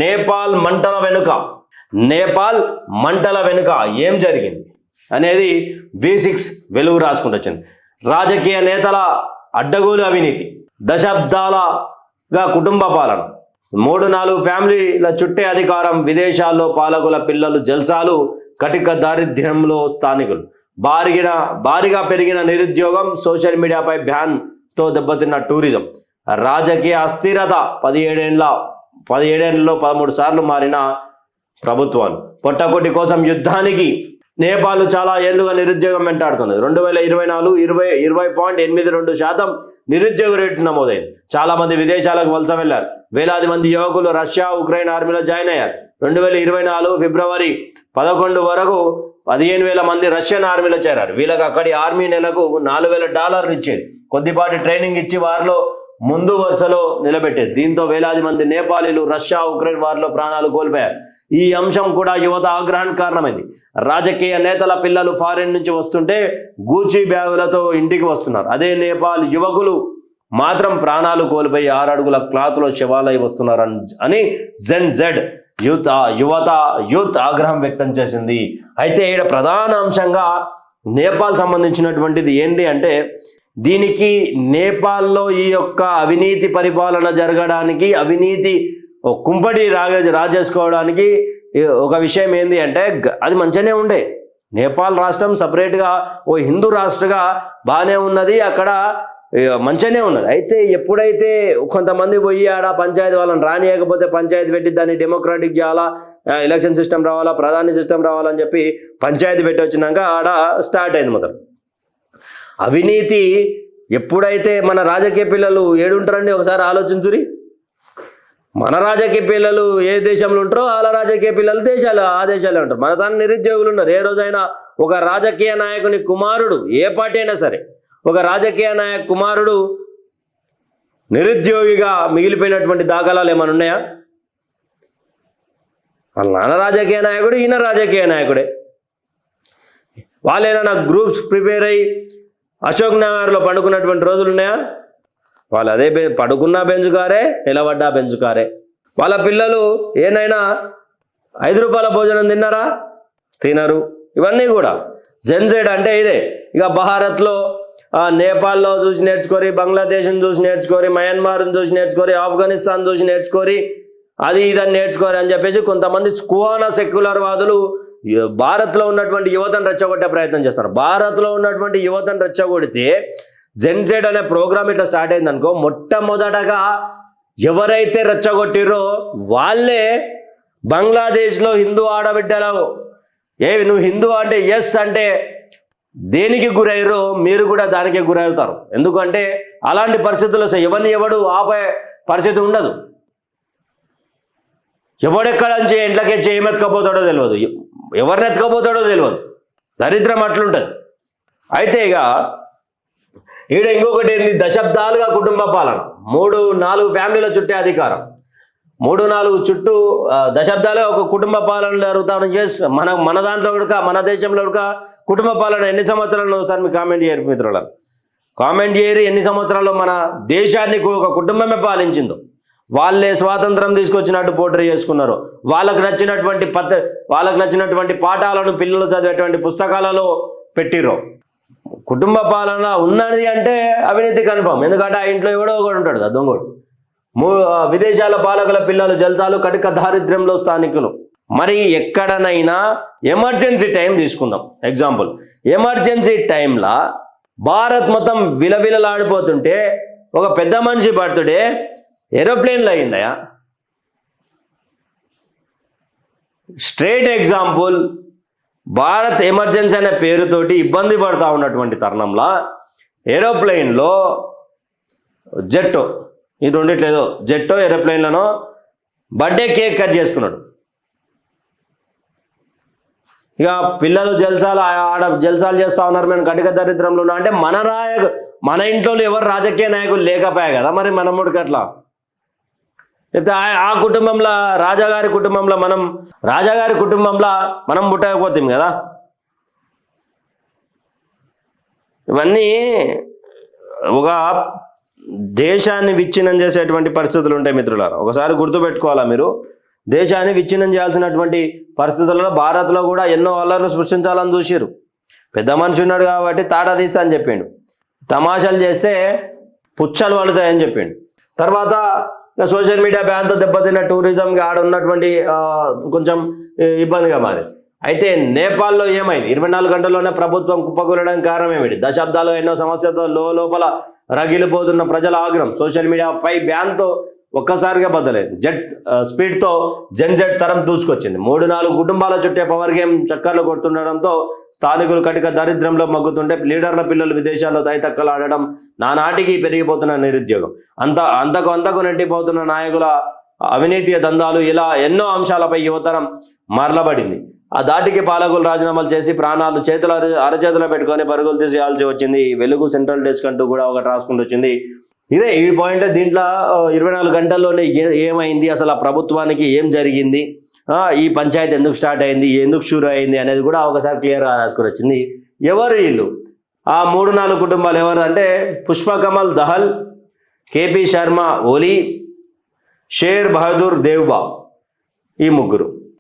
నేపాల్ మంటల వెనుక ఏం జరిగింది అనేది V6 వెలుగు రాసుకుంటూ వచ్చింది. రాజకీయ నేతల అడ్డగోలు అవినీతి, దశాబ్దాలుగా కుటుంబ పాలన, 3-4 ఫ్యామిలీల చుట్టే అధికారం, విదేశాల్లో పాలకుల పిల్లలు జల్సాలు, కటిక దారిద్ర్యంలో స్థానికులు, భారీగా పెరిగిన నిరుద్యోగం, సోషల్ మీడియాపై బ్యాన్తో దెబ్బతిన్న టూరిజం, రాజకీయ అస్థిరత, 17 ఏళ్లలో 13 సార్లు మారిన ప్రభుత్వాలు, పొట్టకొట్టి కోసం యుద్ధానికి నేపాల్ చాలా ఏళ్లుగా నిరుద్యోగం వెంటాడుతున్నది. 2024 20.82% నిరుద్యోగ రేటు నమోదైంది. చాలా మంది విదేశాలకు వలస వెళ్లారు. వేలాది మంది యువకులు రష్యా, ఉక్రెయిన్ ఆర్మీలో జాయిన్ అయ్యారు. 2024 ఫిబ్రవరి 11 వరకు 15,000 మంది రష్యన్ ఆర్మీలో చేరారు. వీళ్ళకి అక్కడి ఆర్మీ నెలకు $4,000 ఇచ్చేది. కొద్దిపాటి ట్రైనింగ్ ఇచ్చి వారిలో ముందు వరుసలో నిలబెట్టేది. దీంతో వేలాది మంది నేపాలీలు రష్యా, ఉక్రెయిన్ వారిలో ప్రాణాలు కోల్పోయారు. ఈ అంశం కూడా యువత ఆగ్రహానికి కారణమైంది. రాజకీయ నేతల పిల్లలు ఫారెన్ నుంచి వస్తుంటే గూచీ బ్యాగులతో ఇంటికి వస్తున్నారు. అదే నేపాల్ యువకులు మాత్రం ప్రాణాలు కోల్పోయి 6 అడుగుల క్లాత్లో శవాలై వస్తున్నారు అని జెడ్ యూత్ ఆగ్రహం వ్యక్తం చేసింది. అయితే ఇక్కడ ప్రధాన అంశంగా నేపాల్ సంబంధించినటువంటిది ఏంటి అంటే, దీనికి నేపాల్లో ఈ యొక్క అవినీతి పరిపాలన జరగడానికి, అవినీతి కుంపటి రాజేసుకోవడానికి ఒక విషయం ఏంది అంటే, అది మంచిగానే ఉండే. నేపాల్ రాష్ట్రం సపరేట్గా ఓ హిందూ రాష్ట్రగా బాగానే ఉన్నది, అక్కడ మంచిగానే ఉన్నది. అయితే ఎప్పుడైతే కొంతమంది పోయి ఆడ పంచాయతీ వాళ్ళని రానియకపోతే పంచాయతీ పెట్టి దాన్ని డెమోక్రాటిక్ చేయాలా, ఎలక్షన్ సిస్టమ్ రావాలా, ప్రధాని సిస్టమ్ రావాలని చెప్పి పంచాయతీ పెట్టి వచ్చినాక ఆడ స్టార్ట్ అయింది మొత్తం అవినీతి. ఎప్పుడైతే మన రాజకీయ పిల్లలు ఏడుంటారండి ఒకసారి ఆలోచించురి. మన రాజకీయ పిల్లలు ఏ దేశంలో ఉంటారో వాళ్ళ రాజకీయ పిల్లలు ఆ దేశాల్లో ఉంటారు. మన దాని నిరుద్యోగులు ఉన్నారు. ఏ రోజైనా ఒక రాజకీయ నాయకుని కుమారుడు, ఏ పార్టీ అయినా సరే, ఒక రాజకీయ నాయక కుమారుడు నిరుద్యోగిగా మిగిలిపోయినటువంటి దాఖలాలు ఏమైనా ఉన్నాయా? వాళ్ళ నాన్న రాజకీయ నాయకుడు, ఈయన రాజకీయ నాయకుడే. వాళ్ళేనా గ్రూప్స్ ప్రిపేర్ అయ్యి అశోక్ నగర్లో పండుకున్నటువంటి రోజులు ఉన్నాయా? వాళ్ళు అదే పడుకున్నా బెంచుకారే, నిలబడ్డా బెంచుకారే. వాళ్ళ పిల్లలు ఏనైనా ₹5 భోజనం తిన్నారా? తినరు. ఇవన్నీ కూడా జెన్జెడ్ అంటే ఇదే. ఇక భారత్లో నేపాల్లో చూసి నేర్చుకోరి, బంగ్లాదేశ్ని చూసి నేర్చుకోరి, మయన్మార్ని చూసి నేర్చుకోరి, ఆఫ్ఘనిస్తాన్ చూసి నేర్చుకోరి, అది ఇదని నేర్చుకోరి అని చెప్పేసి కొంతమంది స్కువానా సెక్యులర్ వాదులు భారత్లో ఉన్నటువంటి యువతను రెచ్చగొట్టే ప్రయత్నం చేస్తారు. భారత్లో ఉన్నటువంటి యువతను రెచ్చగొడితే జెన్జెడ్ అనే ప్రోగ్రామ్ ఇట్లా స్టార్ట్ అయింది అనుకో, మొట్టమొదటగా ఎవరైతే రెచ్చగొట్టిరో వాళ్ళే బంగ్లాదేశ్లో హిందూ ఆడబిడ్డలు నువ్వు హిందూ అంటే ఎస్ అంటే దేనికి గురయ్యారో మీరు కూడా దానికే గురవుతారు. ఎందుకంటే అలాంటి పరిస్థితుల్లో ఎవడు ఆపే పరిస్థితి ఉండదు. ఎవడెక్కడ నుంచి ఇంట్లోకి ఏం ఎత్తుకపోతాడో తెలియదు, ఎవరిని ఎత్తుకపోతాడో తెలియదు. దరిద్రం అట్లుంటుంది. అయితే ఇక ఈడ ఇంకొకటి ఏంది, దశాబ్దాలుగా కుటుంబ పాలన, 3-4 ఫ్యామిలీల చుట్టే అధికారం, 3-4 చుట్టూ దశాబ్దాలుగా ఒక కుటుంబ పాలన జరుగుతామని చేసి మన దాంట్లో కూడా, మన దేశంలో కూడా కుటుంబ పాలన ఎన్ని సంవత్సరాలు అవుతారు? మీరు కామెంట్ చేయరు మిత్రులు, కామెంట్ చేయరు. ఎన్ని సంవత్సరాల్లో మన దేశాన్ని ఒక కుటుంబమే పాలించిందో. వాళ్ళే స్వాతంత్రం తీసుకొచ్చినట్టు పోట్రీ చేసుకున్నారు. వాళ్ళకు నచ్చినటువంటి పాఠాలను పిల్లలు చదివేటువంటి పుస్తకాలలో పెట్టిర్రు. కుటుంబ పాలన ఉన్నది అంటే అవినీతి కన్ఫర్మ్. ఎందుకంటే ఆ ఇంట్లో ఎవడో ఒకడు ఉంటాడు కదా దొంగోడు. విదేశాల పాలకుల పిల్లలు జల్సాలు, కటిక దారిద్ర్యంలో స్థానికులు. మరి ఎక్కడనైనా ఎమర్జెన్సీ టైం తీసుకుందాం. ఎగ్జాంపుల్, ఎమర్జెన్సీ టైంలో భారత్ మొత్తం విలవిలలాడిపోతుంటే ఒక పెద్ద మనిషి బర్త్డే ఏరోప్లేన్లో అయిందయా? స్ట్రేట్ ఎగ్జాంపుల్, భారత్ ఎమర్జెన్సీ అనే పేరుతోటి ఇబ్బంది పడుతూ ఉన్నటువంటి తరుణంలో ఏరోప్లెయిన్లో జెట్టో, ఈ రెండిట్లేదో జెట్టో ఏరోప్లెయిన్లను బర్త్డే కేక్ కట్ చేసుకున్నాడు. ఇక పిల్లలు జల్సాలు చేస్తూ ఉన్నారు, మేము కటిక దరిద్రంలో ఉన్నా అంటే మన ఇంట్లో ఎవరు రాజకీయ నాయకులు లేకపోయా కదా మరి మనముడికి అట్లా. లేకపోతే ఆ కుటుంబంలో రాజాగారి కుటుంబంలో మనం పుట్టకపోతాం కదా. ఇవన్నీ ఒక దేశాన్ని విచ్ఛిన్నం చేసేటువంటి పరిస్థితులు ఉంటాయి మిత్రులారా. ఒకసారి గుర్తుపెట్టుకోవాలా మీరు, దేశాన్ని విచ్ఛిన్నం చేయాల్సినటువంటి పరిస్థితుల్లో భారత్లో కూడా ఎన్నో అల్లర్లు సృష్టించాలని చూసిరు. పెద్ద మనిషి ఉన్నాడు కాబట్టి తాట తీస్తా అని చెప్పిండు. తమాషాలు చేస్తే పుచ్చలు పడుతాయని చెప్పిండు. తర్వాత సోషల్ మీడియా బ్యాన్తో దెబ్బతిన్న టూరిజంకి ఆడ ఉన్నటువంటి కొంచెం ఇబ్బందిగా మారింది. అయితే నేపాల్లో ఏమైంది? 24 గంటల్లోనే ప్రభుత్వం కుప్పకూలడానికి కారణం ఏమిటి? దశాబ్దాలుగా ఎన్నో సమస్యలతో లోపల రగిలిపోతున్న ప్రజల ఆగ్రహం సోషల్ మీడియాపై బ్యాన్తో ఒక్కసారిగా బద్దలేదు. జెట్ స్పీడ్తో జెట్ తరం దూసుకొచ్చింది. 3-4 కుటుంబాల చుట్టే పవర్ గేమ్ చక్కర్లు కొడుతుండడంతో స్థానికులు కటిక దరిద్రంలో మగ్గుతుంటే లీడర్ల పిల్లలు విదేశాల్లో తైతక్కలు ఆడడం, నానాటికి పెరిగిపోతున్న నిరుద్యోగం, అంతకు నెట్టిపోతున్న నాయకుల అవినీతి దందాలు, ఇలా ఎన్నో అంశాలపై యువతరం మరలబడింది. ఆ దాటికి పాలకులు రాజీనామాలు చేసి ప్రాణాలు అరచేతులు పెట్టుకొని పరుగులు తీసేయాల్సి వచ్చింది. వెలుగు సెంట్రల్ డెస్క్ అంటూ కూడా ఒకటి రాసుకుంటూ వచ్చింది. ఇదే ఈ పాయింట్. దీంట్లో 24 గంటల్లోనే ఏమైంది, అసలు ఆ ప్రభుత్వానికి ఏం జరిగింది, ఈ పంచాయతీ ఎందుకు స్టార్ట్ అయింది, ఎందుకు షూర్ అయింది అనేది కూడా ఒకసారి క్లియర్గా రాసుకొని వచ్చింది. ఎవరు వీళ్ళు? ఆ 3-4 కుటుంబాలు ఎవరు అంటే పుష్పకమల్ దహల్, కేపీ శర్మ ఓలీ, షేర్ బహదూర్ దేవ్బా, ఈ ముగ్గురు.